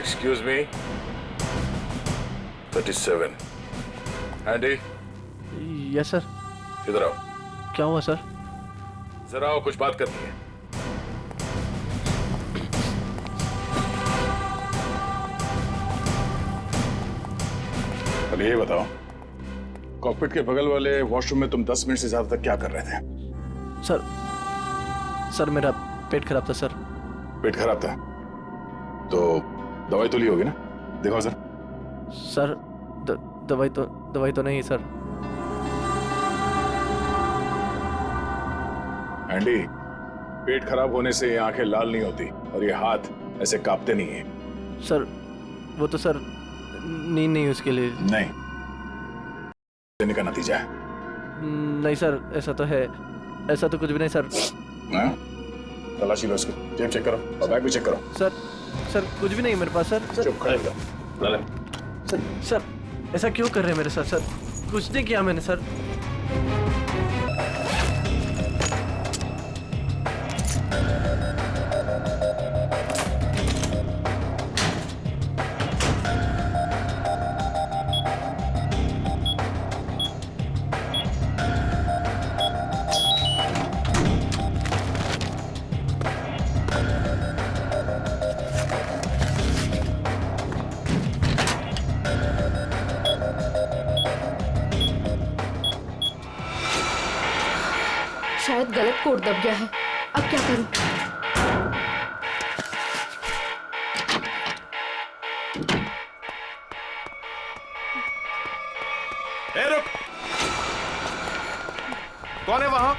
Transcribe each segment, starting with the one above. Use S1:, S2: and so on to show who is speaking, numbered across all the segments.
S1: Excuse me. 37. Andy,
S2: yes sir.
S1: इधर आओ।
S2: क्या हुआ सर?
S1: जरा आओ, कुछ बात करनी है। अब ये बताओ, कॉकपिट के बगल वाले वॉशरूम में तुम 10 मिनट से ज्यादा तक क्या कर रहे थे?
S2: सर मेरा पेट खराब था सर।
S1: पेट खराब था तो दवाई तो ली होगी ना? देखो सर।
S2: सर दवाई तो नहीं सर।
S1: एंडी, पेट खराब होने से ये आंखें लाल नहीं होती और ये हाथ ऐसे कांपते नहीं है।
S2: सर वो तो सर नींद नहीं उसके लिए।
S1: नहीं, देने का नतीजा है।
S2: नहीं सर, ऐसा तो है। ऐसा तो कुछ भी नहीं सर।
S1: हाँ? तलाशी लो इसको, जेब चेक करो और बैग भी चेक करो।
S2: सर कुछ भी नहीं मेरे पास सर।
S1: चुप खड़े रहो। ले।
S2: सर ऐसा क्यों कर रहे हैं मेरे साथ सर? कुछ नहीं किया मैंने सर।
S3: शायद गलत कोड दब गया है। अब क्या करूं?
S4: रुक! कौन है वहां?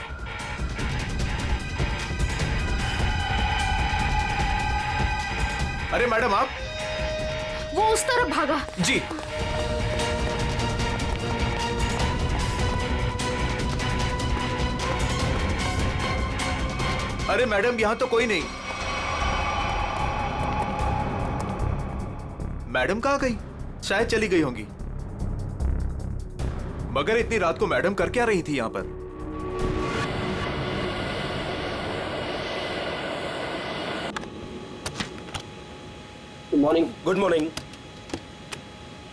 S4: अरे मैडम, आप?
S3: वो उस तरफ भागा।
S4: जी। अरे मैडम, यहां तो कोई नहीं। मैडम कहाँ गई? शायद चली गई होंगी। मगर इतनी रात को मैडम कर क्या रही थी यहां पर?
S5: Good morning.
S4: Good morning.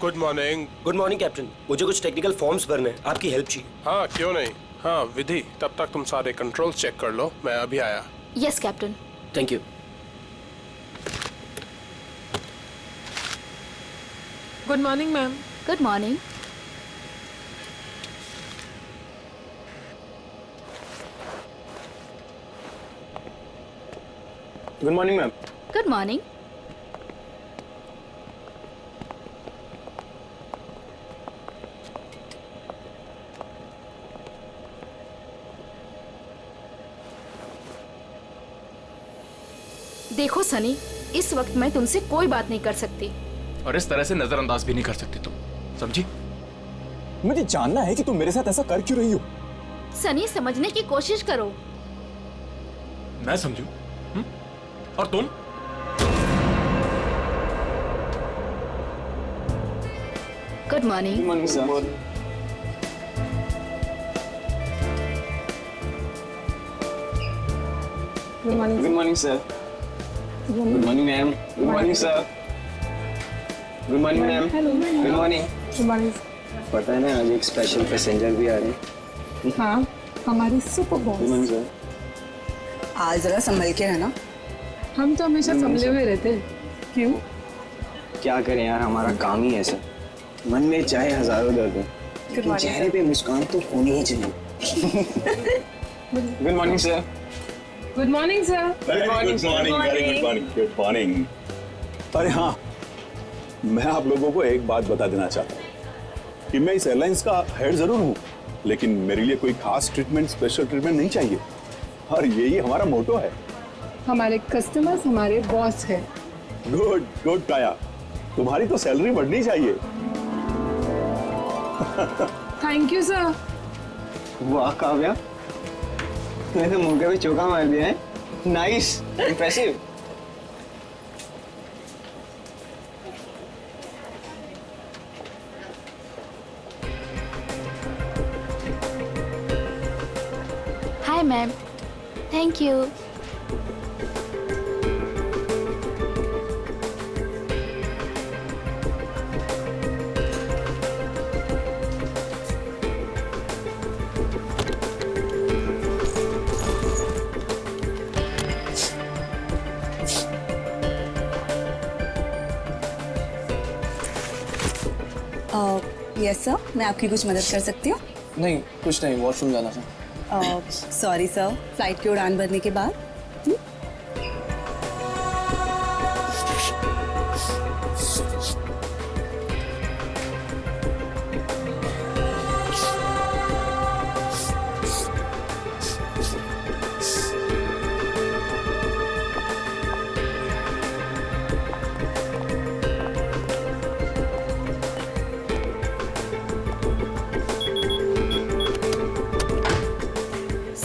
S5: Good morning.
S6: Good morning captain, मुझे कुछ टेक्निकल फॉर्म्स भरने हैं, आपकी हेल्प चाहिए।
S5: हाँ क्यों नहीं। हाँ विधि, तब तक तुम सारे कंट्रोल्स चेक कर लो, मैं अभी आया।
S3: Yes captain.
S6: Thank you.
S7: Good morning ma'am.
S3: Good morning.
S6: Good morning ma'am.
S3: Good morning. देखो सनी, इस वक्त मैं तुमसे कोई बात नहीं कर सकती।
S4: और इस तरह से नजरअंदाज भी नहीं कर सकती तुम, समझी?
S8: मुझे जानना है कि तुम मेरे साथ ऐसा कर क्यों रही हो।
S3: सनी, समझने की कोशिश करो।
S4: मैं समझू? और तुम?
S3: Good morning.
S8: Good morning sir.
S7: Good morning.
S8: Good morning sir. Good morning ma'am. Good morning sir. Good morning ma'am. Good morning.
S7: Good morning.
S8: पता है ना, आज एक स्पेशल पैसेंजर भी आ रहे हैं।
S7: हाँ, हमारी super
S8: good
S7: boss.
S8: Morning sir.
S9: आज जरा संभल के रहना।
S7: हम तो हमेशा संभले हुए रहते हैं। क्यों?
S8: क्या करें यार, हमारा काम ही ऐसा। मन में चाहे हजारों दर्द हो, लेकिन चेहरे पे मुस्कान तो होनी ही चाहिए। Good morning sir.
S7: Good morning sir.
S1: Good morning. अरे हाँ, मैं आप लोगों को एक बात बता देना चाहता हूँ कि मैं इस एयरलाइंस का हेड जरूर हूँ, लेकिन मेरे लिए कोई खास ट्रीटमेंट, स्पेशल ट्रीटमेंट नहीं चाहिए। और यही हमारा मोटो है।
S7: हमारे कस्टमर्स हमारे बॉस है।
S1: गुड गुड काया, तुम्हारी तो सैलरी बढ़नी चाहिए।
S7: Thank you sir.
S8: वाह काव्या, तूने तो मुंह पे चौका मार दिया है। Nice, impressive.
S3: Hi ma'am. Thank you.
S9: Yes sir, मैं आपकी कुछ मदद कर सकती हूँ?
S8: नहीं, कुछ नहीं, वॉशरूम जाना था।
S9: सॉरी सर, फ्लाइट की उड़ान भरने के बाद।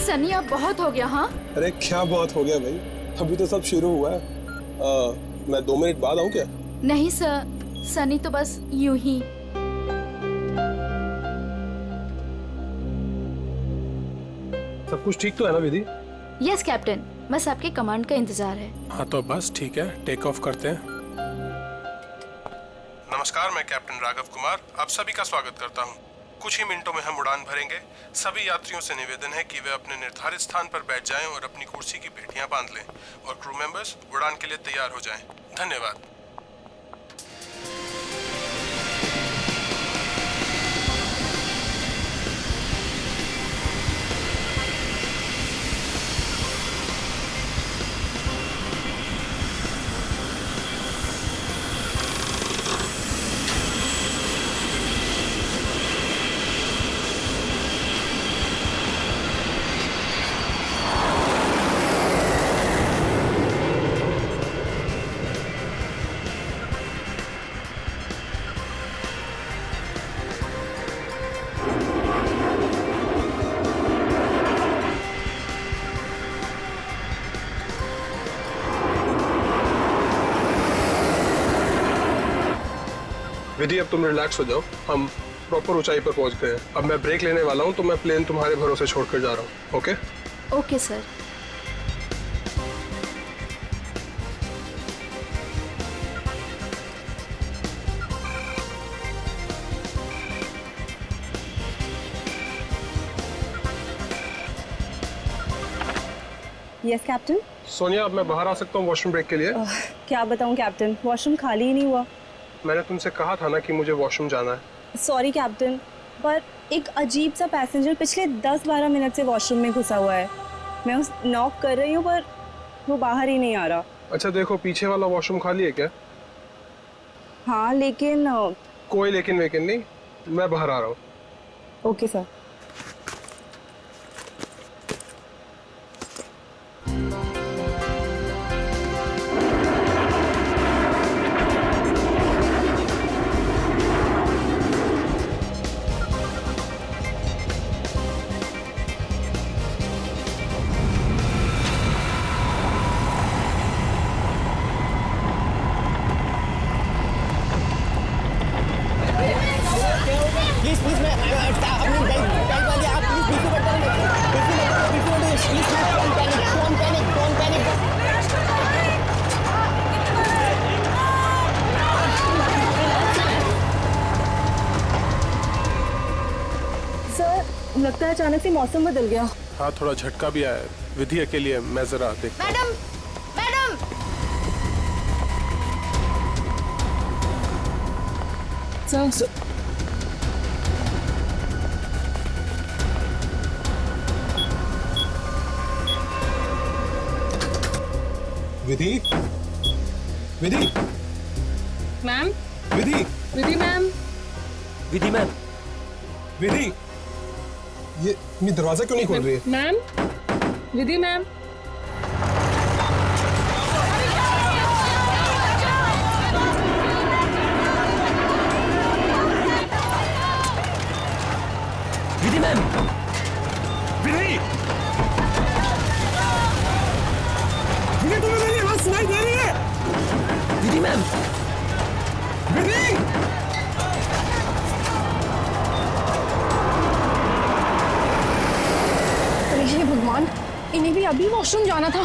S3: सनी अब बहुत हो गया। हाँ
S5: अरे क्या बहुत हो गया भाई, अभी तो सब शुरू हुआ है। मैं 2 मिनट बाद आऊँ क्या?
S3: नहीं सर, सनी तो बस यूं ही।
S5: सब कुछ ठीक तो है ना विधि?
S3: यस कैप्टन, बस आपके कमांड का इंतजार है।
S5: हाँ तो बस ठीक है, टेक ऑफ करते हैं। नमस्कार, मैं कैप्टन राघव कुमार आप सभी का स्वागत करता हूँ। कुछ ही मिनटों में हम उड़ान भरेंगे। सभी यात्रियों से निवेदन है कि वे अपने निर्धारित स्थान पर बैठ जाएं और अपनी कुर्सी की पेटियां बांध लें और क्रू मेंबर्स उड़ान के लिए तैयार हो जाएं। धन्यवाद। विधि अब तुम रिलैक्स हो जाओ, हम प्रॉपर ऊंचाई पर पहुंच गए हैं। अब मैं ब्रेक लेने वाला हूं तो मैं प्लेन तुम्हारे भरोसे छोड़कर जा रहा हूं। Okay
S3: okay sir.
S9: Yes captain.
S5: Sonia, अब मैं बाहर आ सकता हूं वॉशरूम ब्रेक के लिए?
S9: क्या बताऊँ कैप्टन, वॉशरूम खाली ही नहीं हुआ।
S5: मैंने तुमसे कहा था ना कि मुझे वॉशरूम जाना है।
S9: सॉरी कैप्टन, पर एक अजीब सा पैसेंजर पिछले 10-12 मिनट से वॉशरूम में घुसा हुआ है। मैं उस नॉक कर रही हूँ पर वो बाहर ही नहीं आ रहा।
S5: अच्छा देखो, पीछे वाला वॉशरूम खाली है क्या?
S9: हाँ लेकिन
S5: कोई लेकिन वेकिन नहीं, मैं बाहर आ रहा हूँ।
S9: Okay sir. लगता है अचानक से मौसम बदल गया।
S5: हाँ थोड़ा झटका भी आया है। विधि अकेली है, मैं जरा देखता हूं।
S3: Madam, madam.
S7: सर
S5: विधि, विधि,
S7: मैम,
S5: विधि,
S7: विधि मैम,
S6: विधि मैम,
S5: विधि, ये दरवाजा क्यों नहीं खोल रही है?
S7: Ma'am, Vidhi ma'am.
S6: Vidhi ma'am,
S5: विधि, विधि तुम्हें मेरी आवाज सुनाई दे रही है?
S6: विधि मैम,
S5: विधि,
S3: हे भगवान, इन्हें भी अभी वॉशरूम जाना था।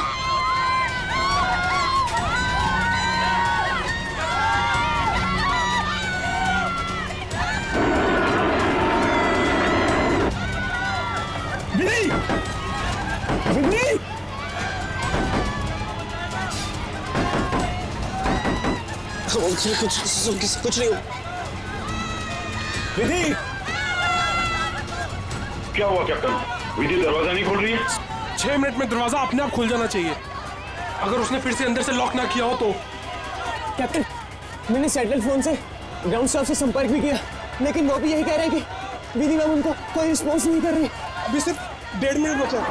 S5: विधि, विधि,
S6: कुछ नहीं हो।
S1: विधि,
S5: क्या हुआ कैप्टन? विधि दरवाजा नहीं खोल रही है।
S10: 6 मिनट में दरवाजा अपने आप खुल जाना चाहिए। अगर उसने फिर से अंदर से लॉक ना किया हो तो।
S8: कैप्टन, मैंने सैटेलाइट फोन से ग्राउंड स्टाफ से संपर्क भी किया, लेकिन वो भी यही कह रहे हैं कि विधि मैम उनको कोई रिस्पॉन्स नहीं कर रही।
S10: अभी सिर्फ 1.5 मिनट बचा।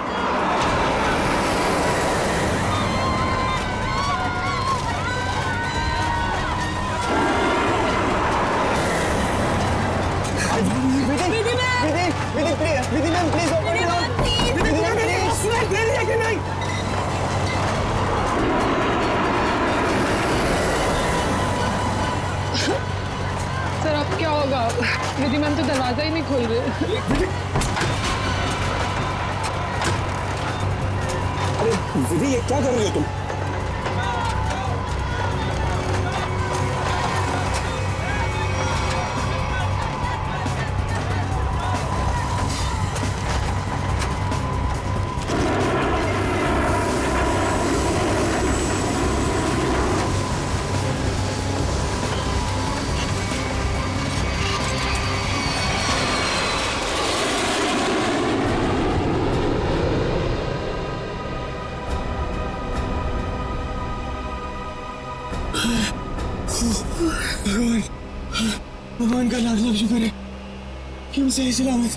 S8: Vidhi ma'am please open it up. Vidhi ma'am please.
S7: Sir अब क्या होगा? विधि मैम तो दरवाजा ही नहीं खोल रहे।
S10: अरे विधि, ये क्या कर रही हो तुम?
S8: भगवान का लाख लाख शुक्र है कि हम सही सलामत।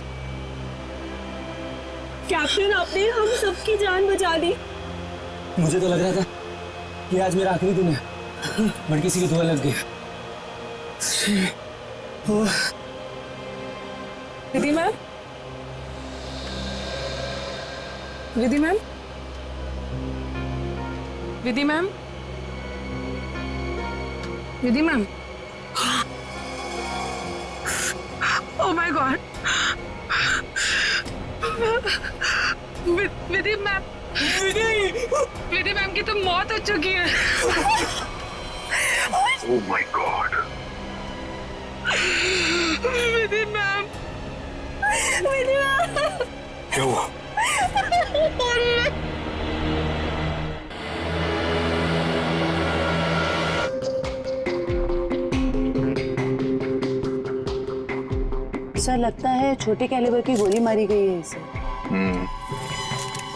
S9: कैप्टन, आपने हम सबकी जान बचा दी।
S8: मुझे तो लग रहा था कि आज मेरा आखिरी दिन है, बट किसी की दुआ लग गई।
S7: Vidhi ma'am, Vidhi ma'am, Vidhi ma'am, Vidhi ma'am. Oh my god, Vidhi ma'am, Vidhi ma'am की तो मौत हो चुकी है।
S5: Oh my god.
S7: Vidhi ma'am,
S9: Vidhi ma'am,
S5: क्या हुआ?
S9: सर, लगता है छोटे कैलिबर की गोली मारी गई है इसे।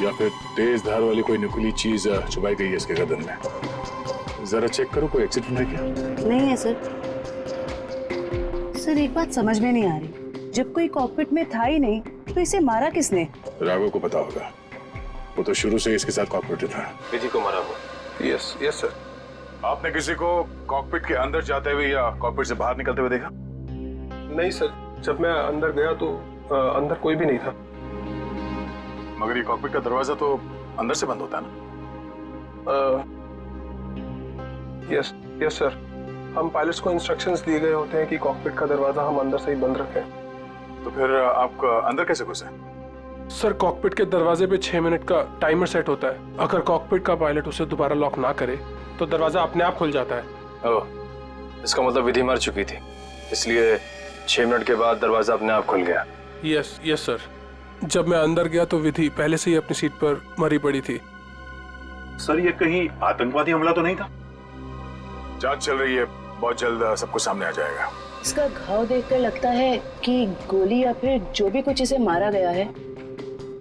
S1: या फिर तेज धार वाली कोई नुकीली चीज छुपाई गई है इसके गर्दन में। जरा चेक करो, कोई एक्सीडेंट है क्या?
S9: नहीं है सर। सर, एक बात समझ में नहीं आ रही, जब कोई कॉकपिट में था ही नहीं तो इसे मारा किसने?
S1: राघव को पता होगा, वो तो शुरू से ही इसके साथ कॉकपिट था।
S5: विधि को मारा हुआ। Yes yes sir.
S1: आपने किसी को कॉकपिट के अंदर जाते हुए या कॉकपिट से बाहर निकलते हुए देखा?
S5: नहीं सर, जब मैं अंदर गया तो अंदर कोई भी नहीं था।
S1: मगर ये कॉकपिट का दरवाजा तो अंदर से बंद होता है ना?
S5: Yes yes sir. हम पायलट्स को इंस्ट्रक्शंस दिए गए होते हैं कि कॉकपिट का दरवाजा हम अंदर से ही बंद रखें।
S1: तो फिर आप अंदर कैसे घुसे?
S10: सर, कॉकपिट के दरवाजे पे 6 मिनट का टाइमर सेट होता है। अगर कॉकपिट का पायलट उसे दोबारा लॉक ना करे तो दरवाजा अपने आप खुल जाता है।
S11: ओह, इसका मतलब विधि मर चुकी थी, इसलिए 6 मिनट के बाद दरवाजा अपने आप खुल गया।
S10: Yes yes sir. जब मैं अंदर गया तो विधि पहले से ही अपनी सीट पर मरी पड़ी थी।
S1: सर, ये कहीं आतंकवादी हमला तो नहीं था? जांच चल रही है, बहुत जल्द सब कुछ सामने आ जाएगा।
S9: इसका घाव देखकर लगता है कि गोली या फिर जो भी कुछ इसे मारा गया है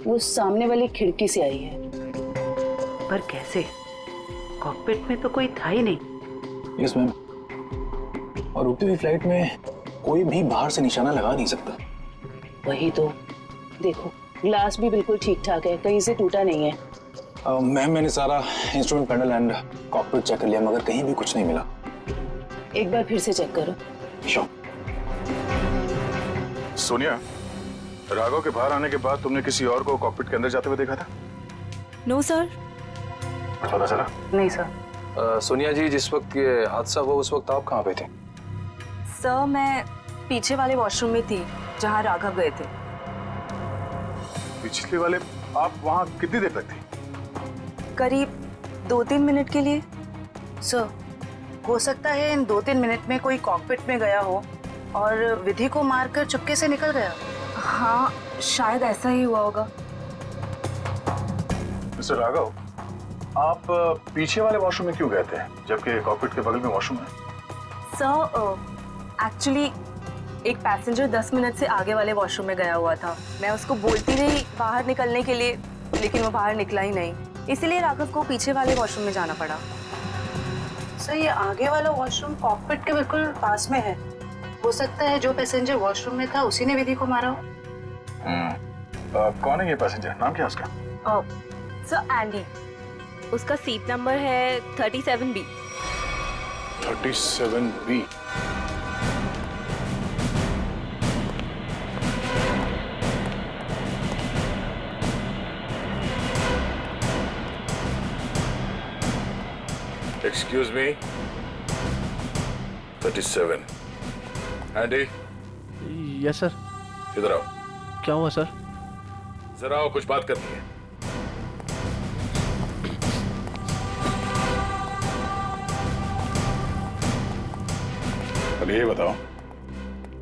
S9: वो सामने वाली खिड़की से आई है। पर कैसे? कॉकपिट में तो कोई था ही नहीं।
S11: यस मैम, और उड़ती हुई फ्लाइट में कोई भी बाहर से निशाना लगा नहीं सकता।
S9: वही तो, देखो ग्लास भी बिल्कुल ठीक ठाक है, कहीं से टूटा नहीं है।
S11: मैम, मैंने सारा instrument panel and cockpit check कर लिया, मगर कहीं भी कुछ नहीं मिला।
S9: एक बार फिर से चेक करो।
S11: श्योर।
S1: सोनिया, राघव के बाहर आने के बाद तुमने किसी और को कॉकपिट के अंदर जाते हुए देखा था?
S9: No sir.
S1: पता चला?
S9: नहीं सर।
S11: सोनिया जी, जिस वक्त ये हादसा हुआ उस वक्त आप कहाँ पे थे?
S9: सर, मैं पीछे वाले वॉशरूम में थी जहाँ राघव गए थे।
S1: पिछले वाले? आप वहाँ कितनी देर तक थी?
S9: करीब 2-3 मिनट के लिए। सर, हो सकता है इन 2-3 मिनट में कोई कॉकपिट में गया हो और विधि को मारकर चुपके से निकल गया। हाँ, शायद ऐसा ही हुआ होगा।
S1: मिस्टर राघव, आप पीछे वाले वॉशरूम में क्यों गए थे जबकि कॉकपिट के बगल में वॉशरूम है?
S9: सर, एक्चुअली
S12: एक पैसेंजर 10 मिनट से आगे वाले वॉशरूम में गया हुआ था। मैं उसको बोलती रही बाहर निकलने के लिए, लेकिन वो बाहर निकला ही नहीं, इसीलिए राघव को पीछे वाले वॉशरूम में जाना पड़ा।
S9: सर ये आगे वाला वॉशरूम कॉकपिट के बिल्कुल पास में है। हो सकता है जो पैसेंजर वॉशरूम में था उसी ने विधि को मारा हो।
S1: कौन है ये पैसेंजर? नाम क्या है उसका?
S12: सर एंडी, उसका सीट नंबर है 37B।
S1: 37B।
S13: Excuse me. 37. Andy,
S2: yes sir.
S13: इधर आओ।
S2: क्या हुआ सर?
S13: जरा आओ, कुछ बात करनी है।
S1: अब ये बताओ,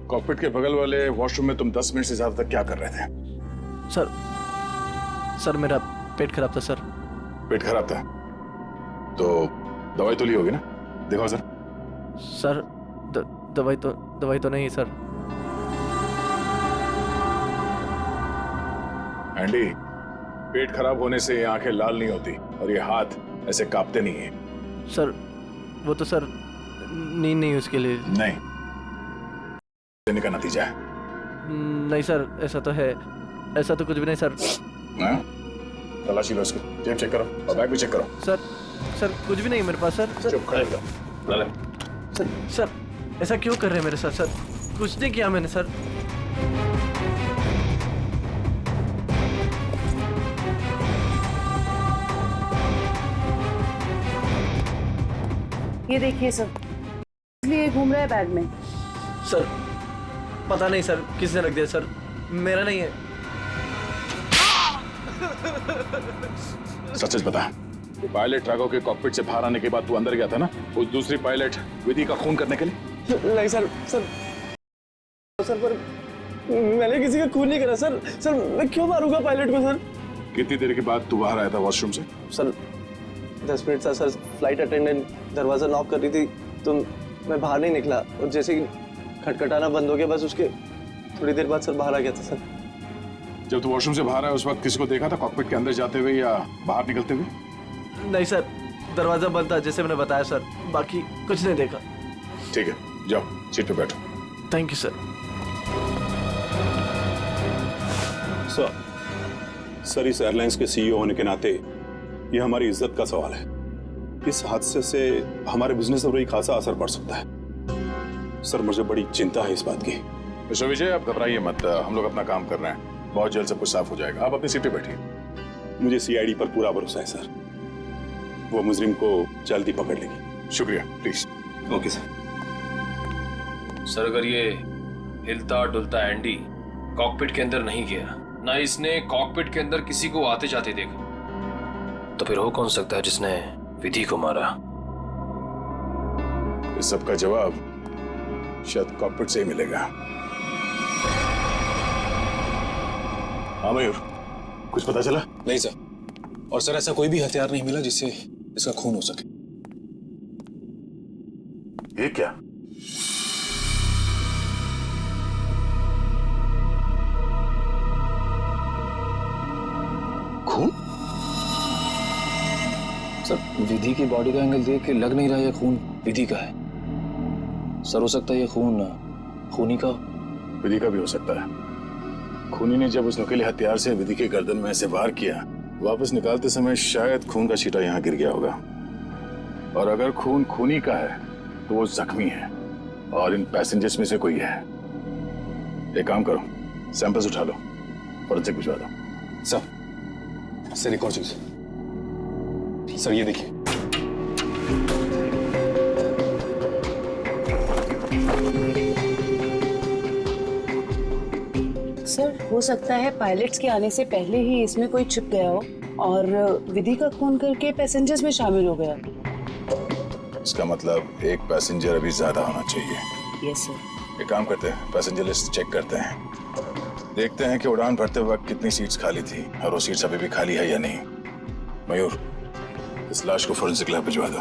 S1: कॉकपिट के बगल वाले वॉशरूम में तुम 10 मिनट से ज्यादा तक क्या कर रहे थे?
S2: सर मेरा पेट खराब था सर।
S1: पेट खराब था तो दवाई तो ली होगी ना? देखो सर।
S2: सर दवाई तो नहीं सर।
S1: एंडी, पेट खराब होने से ये आंखें लाल नहीं होती और ये हाथ ऐसे कांपते नहीं है।
S2: सर वो तो सर नींद नहीं उसके लिए।
S1: नहीं, देने का नतीजा है।
S2: नहीं सर, ऐसा तो है, ऐसा तो कुछ भी नहीं सर।
S1: तलाशी लो उसकी, जेब चेक करो और बैग भी चेक करो।
S2: सर कुछ भी नहीं मेरे पास सर।
S1: चुप खड़े रहो।
S2: सर ऐसा क्यों कर रहे हैं मेरे साथ सर? कुछ नहीं किया मैंने सर।
S9: ये देखिए सर, इसलिए घूम रहा है बैग में।
S2: सर पता नहीं सर किसने रख दिया सर, मेरा नहीं है।
S1: सच बता, पायलट राघव के कॉकपिट से बाहर आने के बाद तू अंदर गया था ना उस दूसरी पायलट विधि का खून करने के लिए?
S2: नहीं सर पर मैंने किसी का खून नहीं करा सर। सर मैं क्यों मारूंगा पायलट को सर?
S1: कितनी देर के बाद तू बाहर आया था वॉशरूम से?
S2: सर 10 मिनट था सर। फ्लाइट अटेंडेंट दरवाजा नॉक कर रही थी तो मैं बाहर नहीं निकला और जैसे ही खटखटाना बंद हो गया बस उसके थोड़ी देर बाद सर बाहर आ गया था सर।
S1: जब तू वॉशरूम से बाहर आया उस वक्त किसी को देखा था कॉकपिट के अंदर जाते हुए या बाहर निकलते हुए?
S2: नहीं सर, दरवाजा बंद था जैसे मैंने बताया सर, बाकी कुछ नहीं देखा।
S1: ठीक है, जाओ सीट पे बैठो।
S2: Thank you sir.
S1: सर इस एयरलाइंस के सीईओ होने के नाते ये हमारी इज्जत का सवाल है। इस हादसे से हमारे बिजनेस पर बड़ी खासा असर पड़ सकता है। सर मुझे बड़ी चिंता है इस बात की। मिस्टर विजय, आप घबराइए मत, हम लोग अपना काम कर रहे हैं, बहुत जल्द सब कुछ साफ हो जाएगा। आप अपनी सीट पे बैठिए। मुझे सीआईडी पर पूरा भरोसा है सर, वो मुजरिम को जल्दी पकड़ लेगी। शुक्रिया। प्लीज।
S11: Okay sir. सर अगर ये हिलता डुलता एंडी कॉकपिट के अंदर नहीं गया, ना इसने कॉकपिट के अंदर किसी को आते जाते देखा, तो फिर हो कौन सकता है जिसने विधि को मारा?
S1: इस सब का जवाब शायद कॉकपिट से ही मिलेगा। हाँ मयूर, कुछ पता चला?
S11: नहीं सर, और सर ऐसा कोई भी हथियार नहीं मिला जिससे इसका खून हो सके।
S1: ये क्या? खून?
S11: सर विधि की बॉडी का एंगल देख के लग नहीं रहा ये खून विधि का है। सर हो सकता है ये खून खूनी का।
S1: विधि का भी हो सकता है। खूनी ने जब उस नुकीले हथियार से विधि के गर्दन में ऐसे वार किया, वापस निकालते समय शायद खून का छींटा यहाँ गिर गया होगा। और अगर खून खूनी का है तो वो जख्मी है और इन पैसेंजर्स में से कोई है। एक काम करो, सैंपल्स उठा लो, फॉरेंसिक भिजवा दो।
S11: सर एक और चीज सर, ये देखिए।
S9: सर हो सकता है पायलट्स के आने से पहले ही इसमें कोई छिप गया हो और विधि का खून करके पैसेंजर्स में शामिल हो गया।
S1: इसका मतलब एक पैसेंजर अभी ज्यादा होना चाहिए।
S9: Yes sir.
S1: एक काम करते हैं, पैसेंजर लिस्ट चेक करते हैं, देखते हैं कि उड़ान भरते वक्त कितनी सीट्स खाली थी और वो सीट्स अभी भी खाली है या नहीं। मयूर, इस लाश को फोरेंसिक लैब भिजवा दो।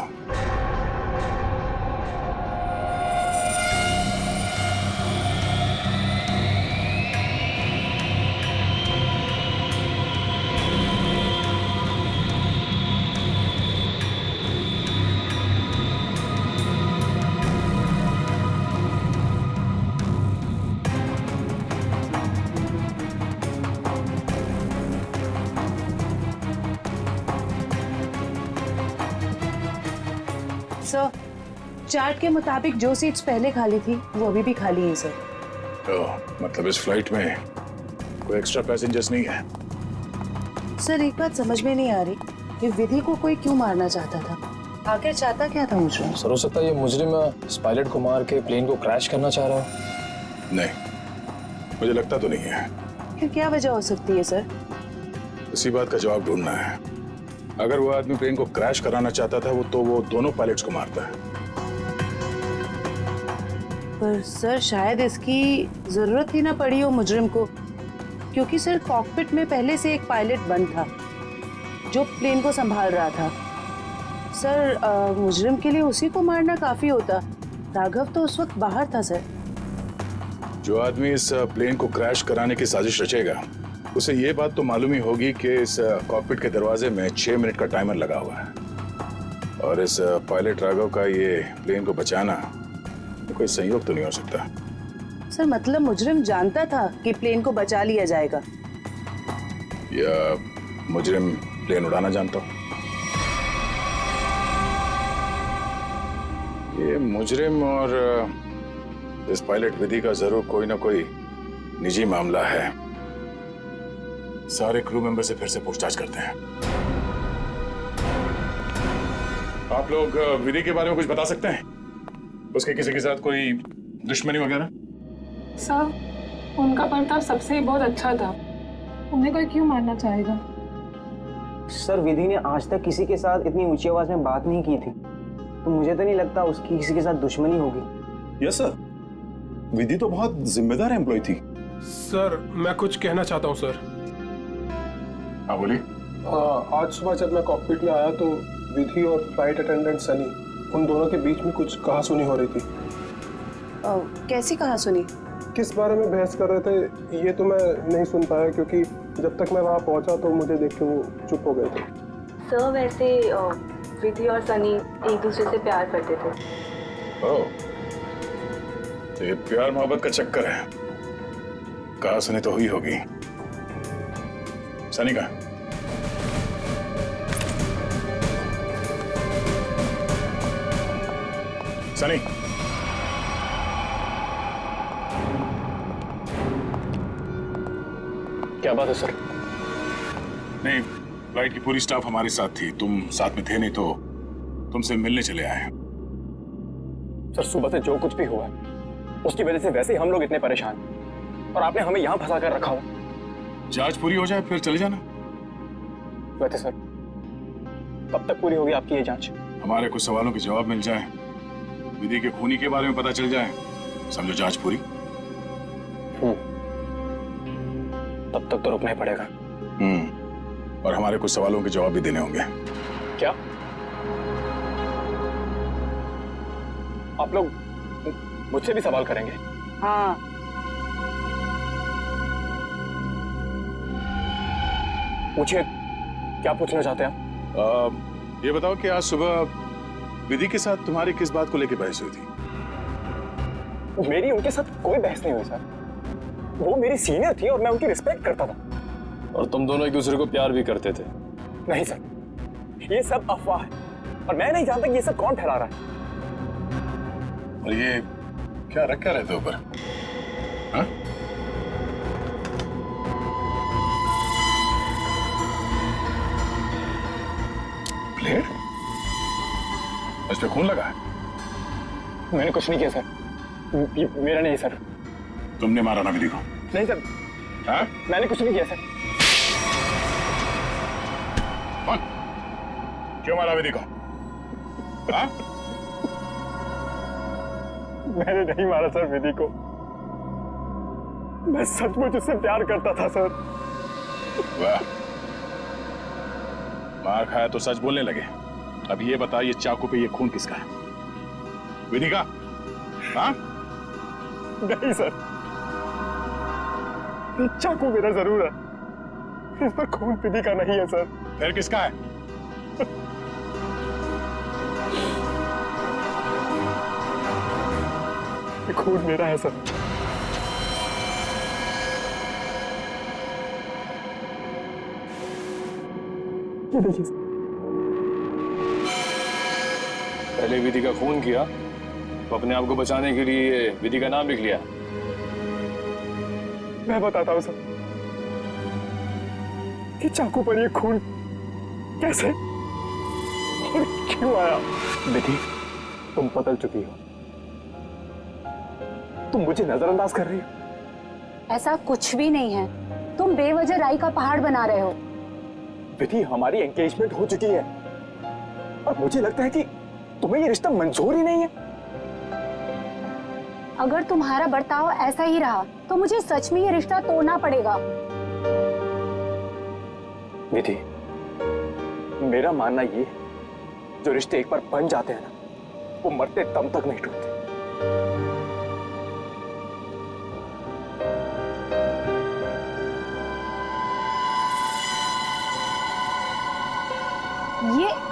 S9: सर, चार्ट के मुताबिक जो सीट्स पहले खाली थी वो अभी भी खाली हैं सर।
S13: मतलब इस फ्लाइट में कोई एक्स्ट्रा पैसेंजर्स नहीं है?
S9: सर एक बात समझ में नहीं आ रही कि विधि को कोई क्यों मारना चाहता था, आखिर चाहता क्या था मुझे?
S11: सर हो सकता है ये मुजरिम इस पायलट को मार के प्लेन को क्रैश करना चाह रहा हो।
S13: नहीं, मुझे लगता तो नहीं है।
S9: फिर क्या वजह हो सकती है सर?
S13: इसी बात का जवाब ढूंढना है। अगर वो आदमी प्लेन को क्रैश कराना चाहता था वो दोनों पायलट्स को मारता है।
S9: पर सर शायद इसकी जरूरत ही ना पड़ी हो मुजरिम को, क्योंकि सर कॉकपिट में पहले से एक पायलट बंद था जो प्लेन को संभाल रहा था। सर मुजरिम के लिए उसी को मारना काफी होता। राघव तो उस वक्त बाहर था सर।
S13: जो आदमी इस प्लेन को क्रैश कराने की साजिश रचेगा उसे ये बात तो मालूम ही होगी कि इस कॉकपिट के दरवाजे में 6 मिनट का टाइमर लगा हुआ है और इस पायलट राघव का ये प्लेन को बचाना कोई संयोग तो नहीं हो सकता।
S9: सर मतलब मुजरिम जानता था कि प्लेन को बचा लिया जाएगा,
S13: या मुजरिम प्लेन उड़ाना जानता हो? ये मुजरिम और इस पायलट विधि का जरूर कोई ना कोई निजी मामला है। सारे क्रू मेंबर से फिर से पूछताछ करते हैं। आप लोग विधि के बारे में कुछ बता सकते हैं? उसके किसी के साथ कोई दुश्मनी वगैरह?
S7: सर उनका बर्ताव सबसे ही बहुत अच्छा था, उन्हें कोई क्यों मारना चाहेगा?
S8: सर विधि ने आज तक किसी के साथ इतनी ऊंची आवाज में बात नहीं की थी, तो मुझे तो नहीं लगता उसकी किसी के साथ दुश्मनी होगी।
S1: यस सर, विधि तो बहुत जिम्मेदार एम्प्लॉय थी।
S10: सर मैं कुछ कहना चाहता हूँ सर।
S13: हाँ बोलिए।
S10: आज सुबह जब मैं कॉकपिट में आया तो विधि और फ्लाइट अटेंडेंट सनी, उन दोनों के बीच में कुछ कहासुनी हो रही थी।
S9: कैसी कहासुनी?
S10: किस बारे में बहस कर रहे थे ये तो मैं नहीं सुन पाया, क्योंकि जब तक मैं वहाँ पहुँचा तो मुझे देख के वो चुप हो गए थे।
S12: सर वैसे विधि और सनी एक दूसरे से प्यार करते थे।
S13: ओह, तो ये प्यार मोहब्बत का चक्कर है। कहासुनी तो हुई होगी। सनी का सनी,
S11: क्या बात है सर?
S13: नहीं, फ्लाइट की पूरी स्टाफ हमारे साथ थी, तुम साथ में थे नहीं तो तुमसे मिलने चले आए।
S8: सर सुबह से जो कुछ भी हुआ है उसकी वजह से वैसे ही हम लोग इतने परेशान हैं और आपने हमें यहाँ फंसा कर रखा हुआ।
S13: जांच पूरी हो जाए फिर चले जाना।
S8: वैसे सर कब तक पूरी होगी आपकी ये जांच?
S13: हमारे कुछ सवालों के जवाब मिल जाए, विधि के खूनी के बारे में पता चल जाए, समझो जांच पूरी।
S8: तब तक तो रुकना ही पड़ेगा।
S13: और हमारे कुछ सवालों के जवाब भी देने होंगे।
S8: क्या आप लोग मुझसे भी सवाल करेंगे?
S9: हाँ।
S8: पूछिए, क्या पूछना चाहते हैं आप?
S13: ये बताओ कि आज सुबह विधि के साथ तुम्हारी किस बात को लेकर बहस हुई थी?
S8: मेरी उनके साथ कोई बहस नहीं हुई सर। वो मेरी सीनियर थी और मैं उनकी रिस्पेक्ट करता था।
S11: और तुम दोनों एक दूसरे को प्यार भी करते थे?
S8: नहीं सर, ये सब अफवाह है और मैं नहीं जानता कि ये सब कौन फैला रहा है।
S13: और ये क्या रखा रहते ऊपर? हाँ? प्लेट? इस पे खून लगा है?
S8: मैंने कुछ नहीं किया सर, ये मेरा नहीं है सर।
S13: तुमने मारा ना विधि को?
S8: नहीं सर।
S13: हाँ?
S8: मैंने कुछ नहीं किया सर।
S13: कौन? क्यों मारा विधि को? हाँ?
S8: मैंने नहीं मारा सर विधि को, मैं सचमुच उससे प्यार करता था सर।
S13: वाह, मार खाया तो सच बोलने लगे। अब ये बता, ये चाकू पे ये खून किसका है? विधि का? हाँ?
S8: नहीं सर, ये चाकू मेरा जरूर है, इस पर खून विधि का नहीं है सर।
S13: फिर किसका है?
S8: ये खून मेरा है सर। ये देखिए सर।
S11: पहले विधि का खून किया तो अपने आप को बचाने के लिए विधि का नाम लिख लिया।
S14: मैं बताता हूँ सर कि चाकू पर ये खून कैसे और क्यों आया। विधि, तुम बदल चुकी हो, तुम मुझे नजरअंदाज कर रही हो।
S15: ऐसा कुछ भी नहीं है, तुम बेवजह राई का पहाड़ बना रहे हो।
S14: विधि, हमारी एंगेजमेंट हो चुकी है और मुझे लगता है कि तुम्हें ये रिश्ता मंजूर ही नहीं है।
S15: अगर तुम्हारा बर्ताव ऐसा ही रहा तो मुझे सच में ये रिश्ता तोड़ना पड़ेगा।
S14: विधि, मेरा मानना ये है, जो रिश्ते एक बार बन जाते हैं ना, वो मरते दम तक नहीं टूटते।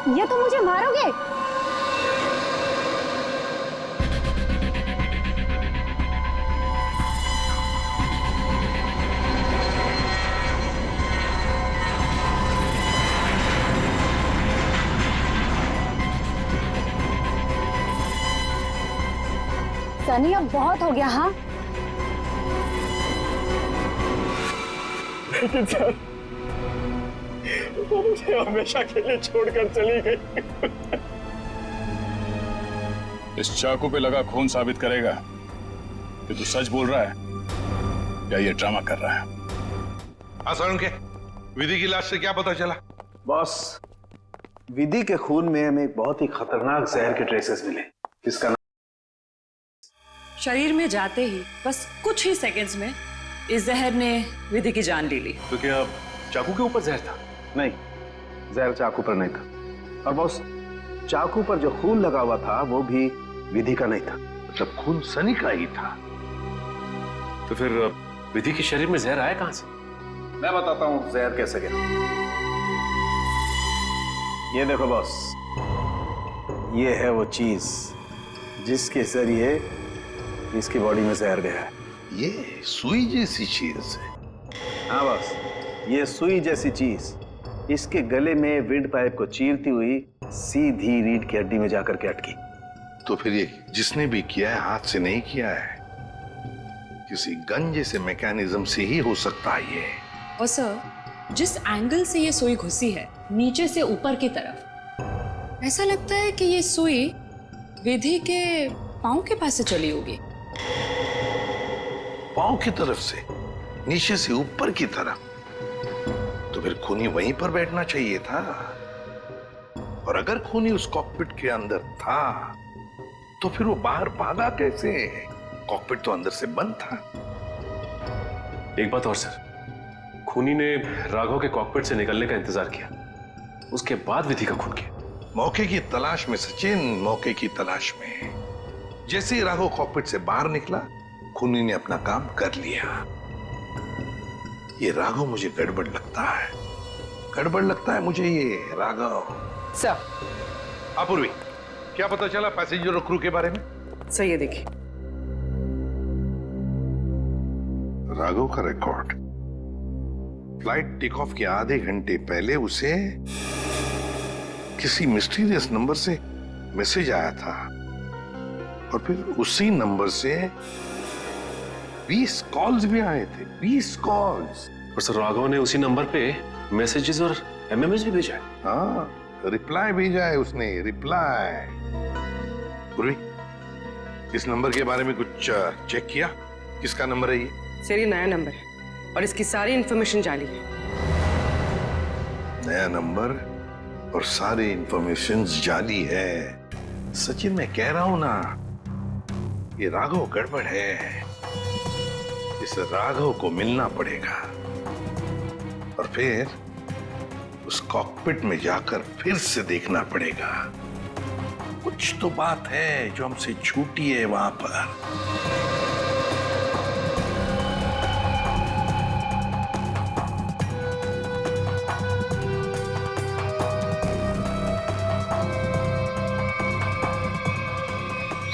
S15: ये तो मुझे मारोगे? सनी, अब बहुत हो गया। हाँ,
S14: लेकिन सर, वो मुझे हमेशा के लिए छोड़कर चली गई।
S13: इस चाकू पे लगा खून साबित करेगा कि तू सच बोल रहा है या ये ड्रामा कर रहा है।
S5: हाँ के विधि की लाश से क्या पता चला?
S16: बॉस, विधि के खून में हमें एक बहुत ही खतरनाक जहर के ट्रेसेस मिले, जिसका
S17: शरीर में जाते ही बस कुछ ही सेकंड्स में इस जहर ने विधि की जान ले ली।
S16: तो क्या चाकू के ऊपर जहर था? नहीं, जहर चाकू पर नहीं था। और बॉस, चाकू पर जो खून लगा हुआ था वो भी विधि का नहीं था।
S5: मतलब खून सनी का ही था।
S11: तो फिर विधि के शरीर में जहर आया कहां से?
S16: मैं बताता हूं जहर कैसे गया। ये देखो बॉस, ये है वो चीज जिसके जरिए इसकी बॉडी में जहर गया है।
S5: ये सुई जैसी चीज है।
S16: हाँ बॉस, ये सुई जैसी चीज इसके गले में विंड पाइप को चीरती हुई सीधी रीढ़ की हड्डी में जाकर के अटकी।
S5: तो फिर ये जिसने भी किया है हाथ से नहीं किया है, किसी गन जैसे मैकेनिज्म से ही हो सकता है ये।
S17: और सर, जिस एंगल से ये सुई घुसी है, नीचे से ऊपर की तरफ, ऐसा लगता है कि ये सुई विधि के पांव के पास से चली होगी।
S5: पांव की तरफ से, नीचे से ऊपर की तरफ? तो फिर खूनी वहीं पर बैठना चाहिए था। और अगर खूनी उस कॉकपिट के अंदर था तो फिर वो बाहर भागा कैसे? कॉकपिट तो अंदर से बंद था।
S11: एक बात और सर, खूनी ने राघव के कॉकपिट से निकलने का इंतजार किया, उसके बाद विधि का खून किया।
S5: मौके की तलाश में सचिन, मौके की तलाश में। जैसे ही राघव कॉकपिट से बाहर निकला, खूनी ने अपना काम कर लिया। ये राघव मुझे गड़बड़ लगता है, गड़बड़ लगता है मुझे ये राघव।
S17: सर,
S5: अपूर्वी, क्या पता चला पैसेंजर और क्रू के बारे में?
S17: सर ये देखिए,
S5: राघव का रिकॉर्ड। फ्लाइट टेक ऑफ के आधे घंटे पहले उसे किसी मिस्टीरियस नंबर से मैसेज आया था और फिर उसी नंबर से 20 कॉल्स भी आए थे। 20 कॉल्स।
S11: और सर, राघव ने उसी नंबर पे मैसेजेस और एमएमएस भी भेजा है।
S5: हाँ, रिप्लाई भेजा है उसने, रिप्लाई। पूर्वी, इस नंबर के बारे में कुछ चेक किया? किसका नंबर है ये?
S17: सर, ये नया नंबर है और इसकी सारी इंफॉर्मेशन जाली है।
S5: नया नंबर और सारी इंफॉर्मेशन जाली है। सचिन, मैं कह रहा हूं ना, ये राघव गड़बड़ है। इस राघव को मिलना पड़ेगा और फिर उस कॉकपिट में जाकर फिर से देखना पड़ेगा। कुछ तो बात है जो हमसे छूटी है वहां पर।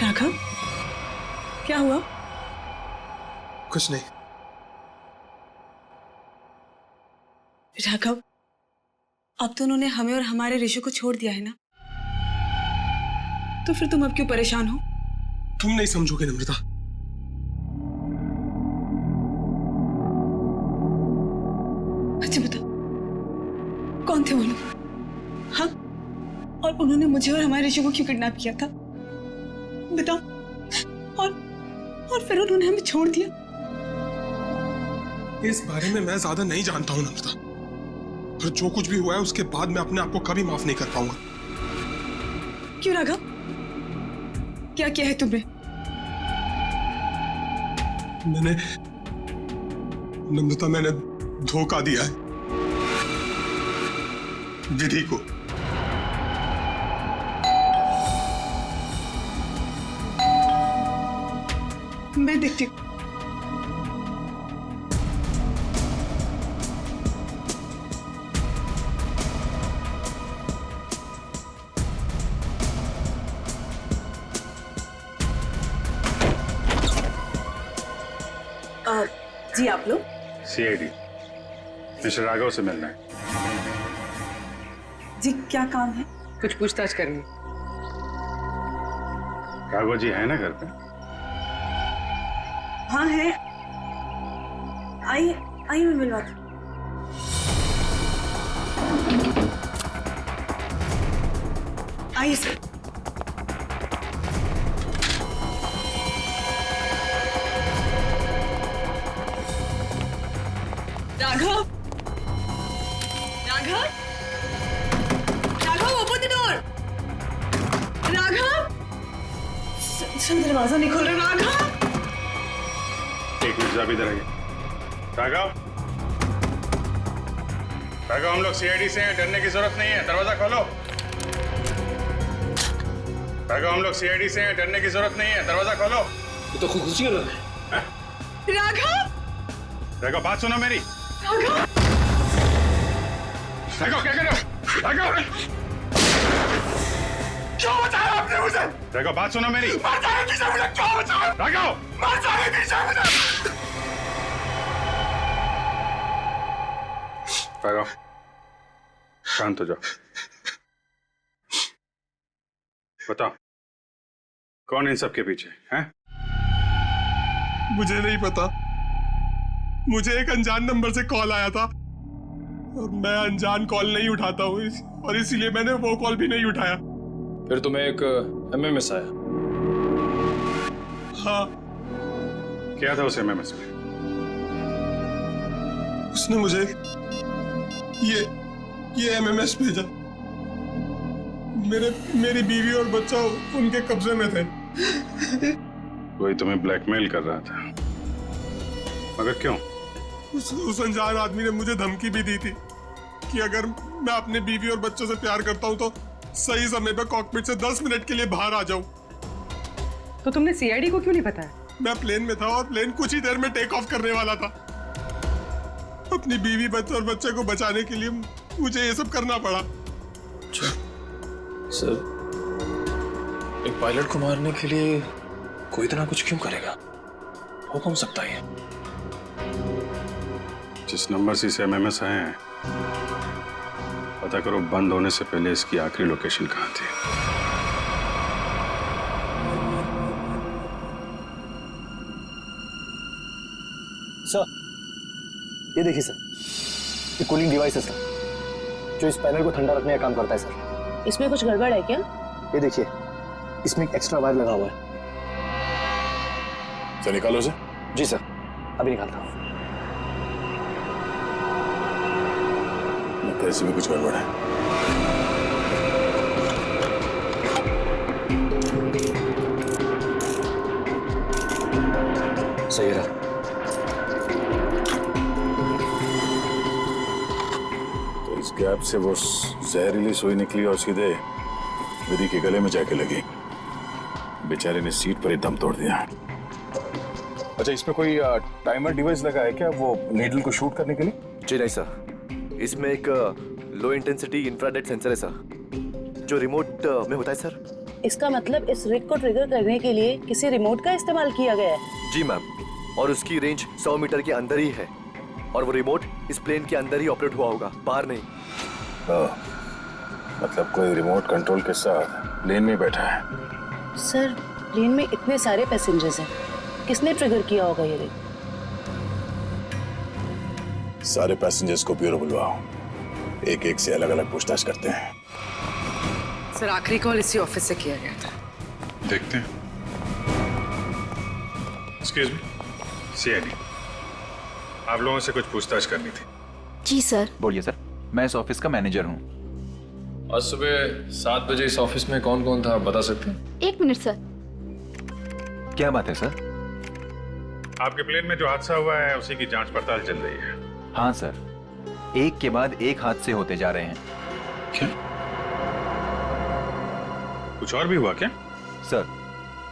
S17: राघव, क्या हुआ?
S5: कुछ नहीं।
S17: राघव, अब तो उन्होंने हमें और हमारे ऋषि को छोड़ दिया है ना? तो फिर तुम अब क्यों परेशान हो?
S5: तुम नहीं समझोगे नम्रता।
S17: अच्छा बता, कौन थे वो लोग? हाँ, और उन्होंने मुझे और हमारे ऋषि को क्यों किडनैप किया था? बताओ। और फिर उन्होंने हमें छोड़ दिया।
S5: इस बारे में मैं ज्यादा नहीं जानता हूं नम्रता, और जो कुछ भी हुआ है उसके बाद मैं अपने आप को कभी माफ नहीं कर पाऊंगा।
S17: क्यों राघव, क्या किया है तुमने?
S5: मैंने नम्रता, मैंने धोखा दिया है विधि को।
S17: मैं देखती हूँ। जी आप लोग?
S13: सीआईडी मिस्टर राघव से मिलना है।
S17: जी क्या काम है? कुछ पूछताछ करनी।
S13: राघव जी है ना घर पे?
S17: हाँ है। आइए मैं मिलवाती हूँ। आइए sir. Raghav, open the door. Raghav, sir दरवाजा नहीं खोल रहा। राघव,
S13: एक मिनट, जरा इधर आइए। राघव, हम लोग सीआईडी से हैं, डरने की जरूरत नहीं है, दरवाजा खोलो। राघव, हम लोग सीआईडी से हैं, डरने की जरूरत नहीं है, दरवाजा खोलो।
S11: ये तो खुदकुशी कर रहा है।
S13: राघव, बात सुनो मेरी। राघव क्या कर रहे हो? राघव, क्यों बचाया आपने मुझे? राघव, बात सुनो मेरी। मर जाने दीजिए मुझे, क्यों बचाया? राघव, मर जाने दीजिए मुझे। राघव, शांत हो जाओ। बताओ, कौन इन सब के पीछे है?
S5: मुझे नहीं पता। मुझे एक अनजान नंबर से कॉल आया था और मैं अनजान कॉल नहीं उठाता हूँ, और इसीलिए मैंने वो कॉल भी नहीं उठाया।
S11: फिर तुम्हें एक एमएमएस आया?
S5: हाँ।
S13: क्या था उस एमएमएस में?
S5: उसने मुझे ये एमएमएस भेजा। मेरी बीवी और बच्चा उनके कब्जे में थे।
S13: कोई तुम्हें ब्लैकमेल कर रहा था, मगर क्यों?
S5: उस अनजान आदमी ने मुझे धमकी भी दी थी कि अगर मैं अपने बीवी और बच्चों से प्यार करता हूं तो सही समय पर कॉकपिट से 10 मिनट के लिए बाहर आ जाऊं।
S17: तो तुमने सीआईडी को क्यों नहीं बताया?
S5: मैं प्लेन में था और प्लेन कुछ ही देर में टेक ऑफ करने वाला था। अपनी बीवी, बच्चे और बच्चे को बचाने के लिए मुझे ये सब करना पड़ा।
S11: सर, एक पायलट को मारने के लिए कोई इतना कुछ क्यों करेगा? हो कौन सकता है?
S13: जिस नंबर से इसे एमएमएस आए हैं, पता करो बंद होने से पहले इसकी आखिरी लोकेशन कहाँ थी।
S2: सर, ये देखिए सर, ये कूलिंग डिवाइस है सर, जो इस पैनल को ठंडा रखने का काम करता है सर।
S9: इसमें कुछ गड़बड़ है क्या?
S2: ये देखिए, इसमें एक एक्स्ट्रा वायर लगा हुआ है।
S13: सर निकालो उसे।
S2: जी सर, अभी निकालता हूँ।
S13: लगता है इसमें कुछ गड़बड़ है।
S2: सही रहा।
S13: तो इस गैप से वो जहरीली सुई निकली और सीधे विधि के गले में जाके लगी। बेचारे ने सीट पर ही दम तोड़ दिया। अच्छा, इसमें कोई टाइमर डिवाइस लगा है क्या, वो नीडल को शूट करने के लिए?
S2: जी नहीं सर, इसमें एक लो इंटेंसिटी इंफ्रारेड सेंसर है सर, जो रिमोट में होता है सर।
S9: इसका मतलब इस रिग को ट्रिगर करने के लिए किसी रिमोट का इस्तेमाल किया गया है?
S2: जी मैम, और उसकी रेंज 100 मीटर के अंदर ही है, और वो रिमोट इस प्लेन के अंदर ही ऑपरेट हुआ होगा, बाहर नहीं।
S13: मतलब कोई रिमोट कंट्रोल के साथ प्लेन में बैठा है।
S9: सर प्लेन में इतने सारे पैसेंजर्स हैं, किसने ट्रिगर किया होगा ये रेड?
S13: सारे पैसेंजर्स को ब्यूरो बुलवाओ, एक एक से अलग अलग पूछताछ करते हैं।
S9: सर आखिरी कॉल इसी ऑफिस से किया गया था।
S13: देखते हैं।
S18: एक्सक्यूज मी, सीआईडी, आप लोगों से कुछ पूछताछ करनी थी।
S3: जी सर।
S19: बोलिए सर, मैं इस ऑफिस का मैनेजर हूँ।
S11: आज सुबह 7 बजे इस ऑफिस में कौन कौन था, आप बता सकते हैं?
S3: 1 मिनट सर।
S19: क्या बात है सर?
S18: आपके प्लेन में जो हादसा हुआ है उसी की जांच पड़ताल चल रही है।
S19: हाँ सर, एक के बाद एक हादसे होते जा रहे हैं।
S18: क्या? कुछ और भी हुआ क्या?
S19: सर,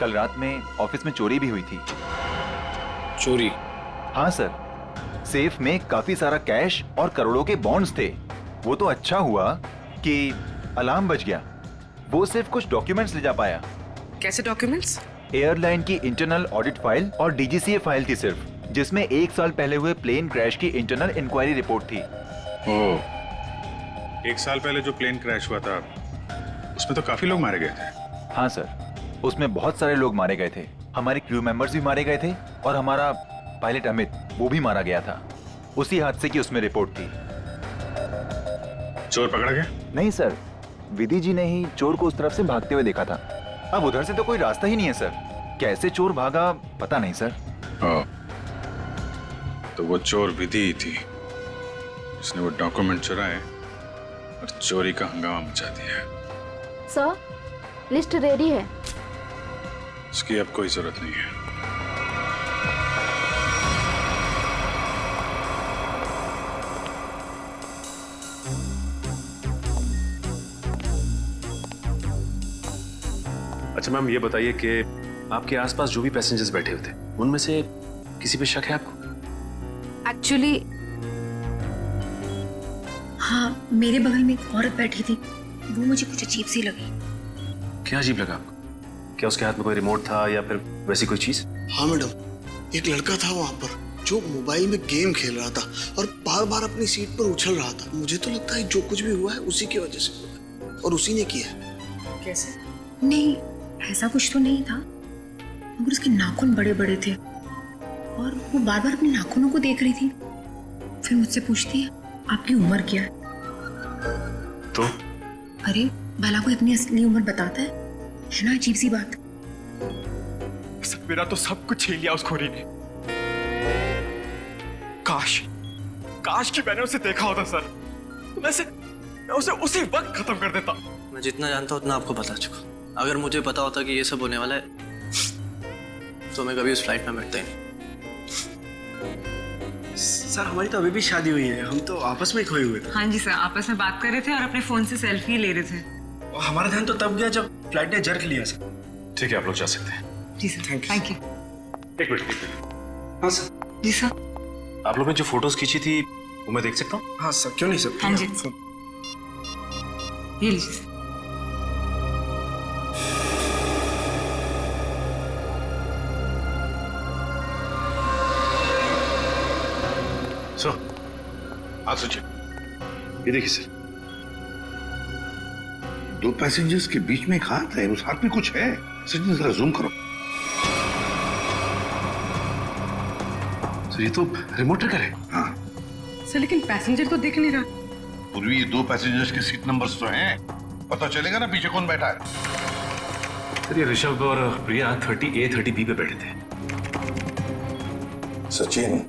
S19: कल रात में ऑफिस में चोरी भी हुई थी।
S11: चोरी?
S19: हाँ सर, सेफ में काफी सारा कैश और करोड़ों के बॉन्ड्स थे। वो तो अच्छा हुआ कि अलार्म बज गया। वो सिर्फ कुछ डॉक्यूमेंट्स ले जा पाया।
S9: कैसे डॉक्यूमेंट्स?
S19: एयरलाइन की इंटरनल ऑडिट फाइल और डीजीसीए फाइल थी सिर्फ, जिसमें 1 साल पहले हुए प्लेन क्रैश की इंटरनल इंक्वायरी रिपोर्ट थी।
S18: ओह, 1 साल पहले जो प्लेन क्रैश हुआ था उसमें तो काफी लोग मारे गए थे।
S19: हाँ सर, उसमें बहुत सारे लोग मारे गए थे। हमारे क्रू मेंबर्स भी मारे गए थे और हमारा पायलट अमित, वो भी मारा गया था। उसी हादसे की उसमें रिपोर्ट थी।
S18: चोर पकड़ा गया?
S19: नहीं सर, विधि जी ने ही चोर को उस तरफ से भागते हुए देखा था। अब उधर से तो कोई रास्ता ही नहीं है सर। कैसे चोर भागा पता नहीं सर।
S18: तो वो चोर विधि ही थी जिसने वो डॉक्यूमेंट चुराए और चोरी का हंगामा मचा दिया।
S3: सर, लिस्ट रेडी है।
S18: उसकी अब कोई जरूरत नहीं है।
S11: अच्छा मैम, ये बताइए कि आपके आसपास जो भी पैसेंजर्स बैठे हुए थे उनमें से किसी पे शक है आपको?
S17: एक्चुअली हाँ, मेरे बगल में एक औरत बैठी थी, वो मुझे कुछ अजीब सी लगी।
S11: क्या अजीब लगा आपको? क्या उसके हाथ में कोई रिमोट था या फिर वैसी कोई चीज?
S20: हाँ मैडम, एक लड़का था वहाँ पर जो मोबाइल में गेम खेल रहा था और बार बार अपनी सीट पर उछल रहा था। मुझे तो लगता है जो कुछ भी हुआ है उसी की वजह से हुआ है और उसी ने किया है।
S17: कैसे? नहीं, ऐसा कुछ तो नहीं था, मगर उसके नाखून बड़े बड़े थे और वो बार बार अपने नाखूनों को देख रही थी। फिर मुझसे पूछती है, आपकी उम्र क्या है?
S11: तो?
S17: अरे भला कोई अपनी असली उम्र बताता है ना? अजीब सी बात।
S14: मेरा तो सब कुछ छीन लिया उस खोरी ने। काश कि मैंने उसे देखा होता सर, तो मैं उसे उसी वक्त खत्म कर देता।
S2: मैं जितना जानता हूँ उतना आपको बता चुका। अगर मुझे पता होता कि ये सब होने वाला है तो मैं कभी उस फ्लाइट में बैठता ही नहीं।
S8: सर हमारी तो अभी भी शादी हुई है, हम तो आपस में खोए हुए थे।
S17: हाँ जी सर, आपस में बात कर रहे थे और अपने फोन से सेल्फी ले रहे थे।
S8: और हमारा ध्यान तो तब गया जब फ्लाइट ने जर्क लिया सर।
S18: ठीक है, आप लोग जा सकते हैं।
S17: जी सर, थैंक यू।
S18: एक मिनट।
S8: हाँ सर।
S17: जी सर।
S11: आप लोग ने जो फोटोज खींची थी वो मैं देख सकता हूँ?
S8: हाँ सर, क्यों नहीं सर।
S17: हाँ जी, ये लीजिए।
S18: सर, हाथ सोचिए। ये देखिए सर,
S13: 2 पैसेंजर्स के बीच में एक हाथ है, उस हाथ में कुछ है। सचिन जरा जूम करो।
S18: सर ये तो रिमोट ट्रिगर है।
S13: हाँ
S17: सर, लेकिन पैसेंजर तो दिख नहीं रहा।
S13: पूर्वी, ये 2 पैसेंजर्स के सीट नंबर्स तो हैं, पता चलेगा ना पीछे कौन बैठा है।
S11: सर ये ऋषभ और प्रिया 30A 30B पे बैठे थे।
S13: सचिन,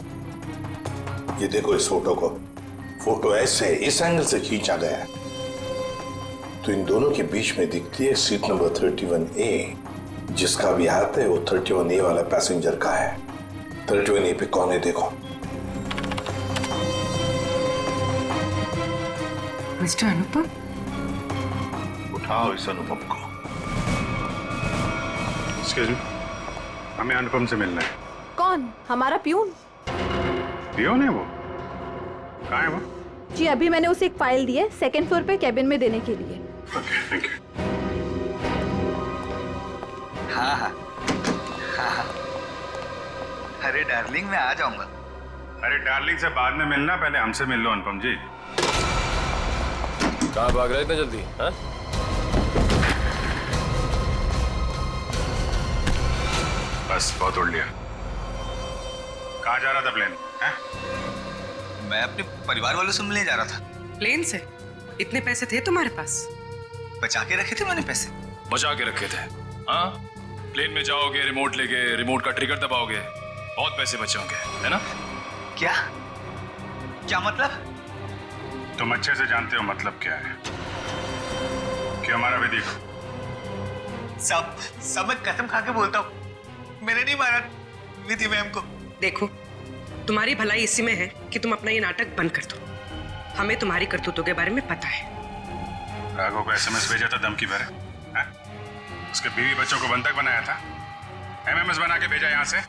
S13: ये देखो इस फोटो को। फोटो ऐसे इस एंगल से खींचा गया है तो इन दोनों के बीच में दिखती है सीट नंबर 31A। जिसका भी हाथ है वो 31A वाला पैसेंजर का है। 31A पे कौन है देखो।
S17: मिस्टर अनुपम।
S13: उठाओ इस अनुपम को।
S18: एक्सक्यूज मी, हमें अनुपम से मिलना है।
S3: कौन? हमारा प्यून।
S18: पियोन है वो? कहाँ है वो?
S3: जी अभी मैंने उसे एक फाइल दी है 2nd फ्लोर पे कैबिन में देने के लिए।
S18: Okay, thank you.
S8: हाँ। अरे डार्लिंग, मैं आ जाऊंगा।
S18: अरे डार्लिंग से बाद में मिलना, पहले हमसे मिल लो अनुपम जी।
S11: कहाँ भाग रहे इतने जल्दी? हाँ?
S18: बस बहुत उड़ लिया। कहाँ जा रहा था प्लेन?
S21: मैं अपने परिवार वालों से मिलने जा रहा था।
S22: प्लेन से? इतने पैसे थे तुम्हारे पास?
S21: बचा के रखे थे मैंने पैसे।
S11: बचा के रखे थे? हाँ, प्लेन में जाओगे, रिमोट लेके रिमोट का ट्रिगर दबाओगे, बहुत पैसे बचे होंगे, है ना?
S21: क्या क्या मतलब?
S18: तुम अच्छे से जानते हो मतलब क्या है। क्यों मारा विधि को?
S21: सब मैं कसम खा के बोलता हूँ, मैंने नहीं मारा विधि मैम को।
S22: देखो, तुम्हारी भलाई इसी में है कि तुम अपना ये नाटक बंद कर दो। हमें तुम्हारी करतूतों के बारे में पता है।
S18: राघव को एसएमएस भेजा था धमकी भरे, उसके बीवी बच्चों को बंधक बनाया था, एमएमएस बना के भेजा यहाँ से।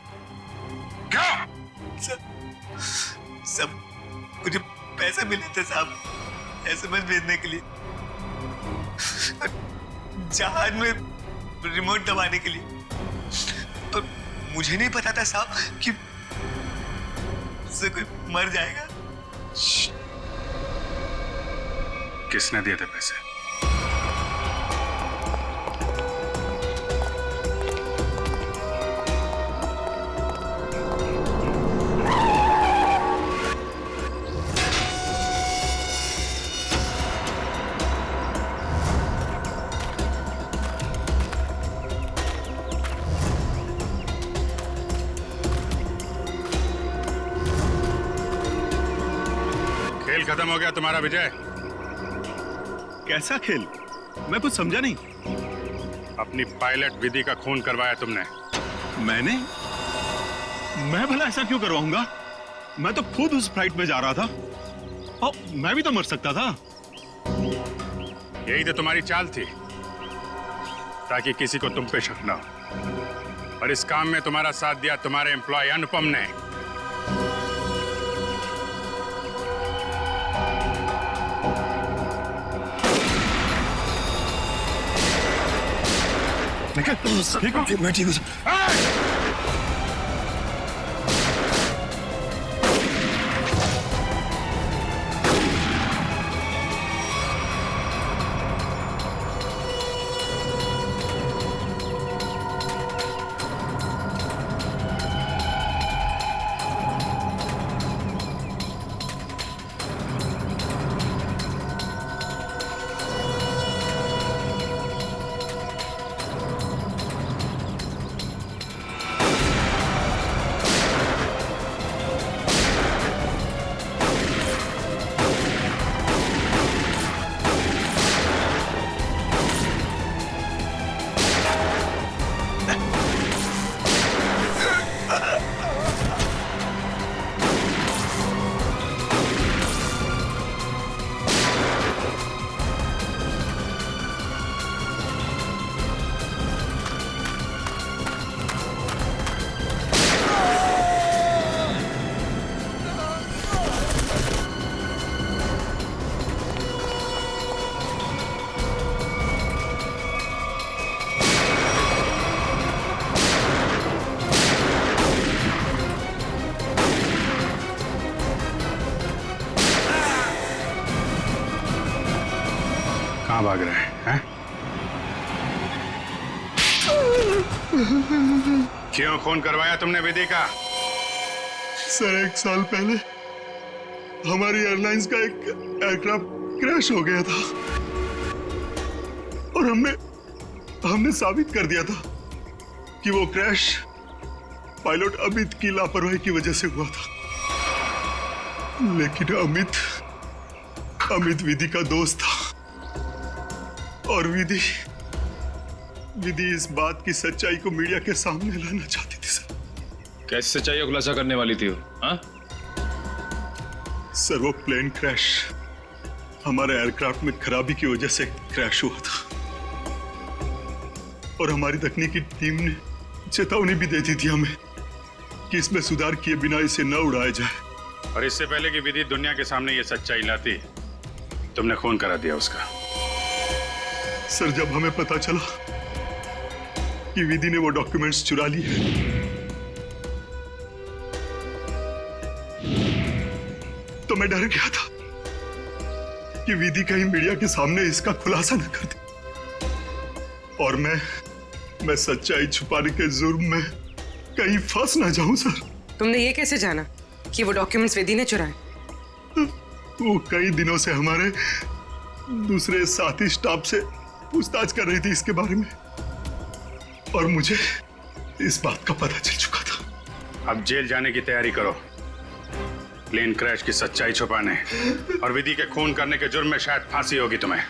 S18: क्यों?
S21: सब मुझे पैसे मिले थे साहब एसएमएस भेजने के लिए, जहाज में रिमोट दबाने के लिए। और मुझे नहीं पता था साहब कि उससे कोई मर जाएगा।
S18: किसने दिए थे पैसे? खेल खत्म हो गया तुम्हारा विजय।
S1: कैसा खेल? मैं कुछ समझा नहीं।
S18: अपनी पायलट विधि का खून करवाया तुमने।
S1: मैंने? मैं भला ऐसा क्यों करवाऊंगा? मैं तो खुद उस फ्लाइट में जा रहा था और मैं भी तो मर सकता था।
S18: यही तो तुम्हारी चाल थी, ताकि किसी को तुम पे शक ना हो। और इस काम में तुम्हारा साथ दिया तुम्हारे एम्प्लॉय अनुपम ने।
S1: ठीक हो? मैं ठीक हूँ।
S18: कहाँ भाग रहे हैं? क्यों खून करवाया तुमने विधि का?
S1: सर, 1 साल पहले हमारी एयरलाइंस का एक एयरक्राफ्ट क्रैश हो गया था और हमने साबित कर दिया था कि वो क्रैश पायलट अमित की लापरवाही की वजह से हुआ था। लेकिन अमित विधि का दोस्त था और विधि इस बात की सच्चाई को मीडिया के सामने लाना चाहती थी सर।
S11: कैसे सच्चाई का खुलासा करने वाली थी वो? हाँ?
S1: सर, वो प्लेन क्रैश हमारे एयरक्राफ्ट में खराबी की वजह से क्रैश हुआ था और हमारी तकनीकी टीम ने चेतावनी भी दे दी थी हमें कि इसमें सुधार किए बिना इसे न उड़ाया जाए।
S18: और इससे पहले कि विधि दुनिया के सामने ये सच्चाई लाती, तुमने खून करा दिया उसका।
S1: सर, जब हमें पता चला कि विधि ने वो डॉक्यूमेंट्स चुरा लिए तो मैं डर गया था कि विधि कहीं मीडिया के सामने इसका खुलासा न कर दे और मैं सच्चाई छुपाने के जुर्म में
S4: कहीं फंस ना जाऊं सर।
S22: तुमने ये कैसे जाना कि वो डॉक्यूमेंट्स विधि ने चुराए?
S4: वो कई दिनों से हमारे दूसरे साथी स्टाफ से पूछताछ कर रही थी इसके बारे में, और मुझे इस बात का पता चल चुका था।
S18: अब जेल जाने की तैयारी करो, प्लेन क्रैश की सच्चाई छुपाने और विधि के खून करने के जुर्म में शायद फांसी होगी तुम्हें।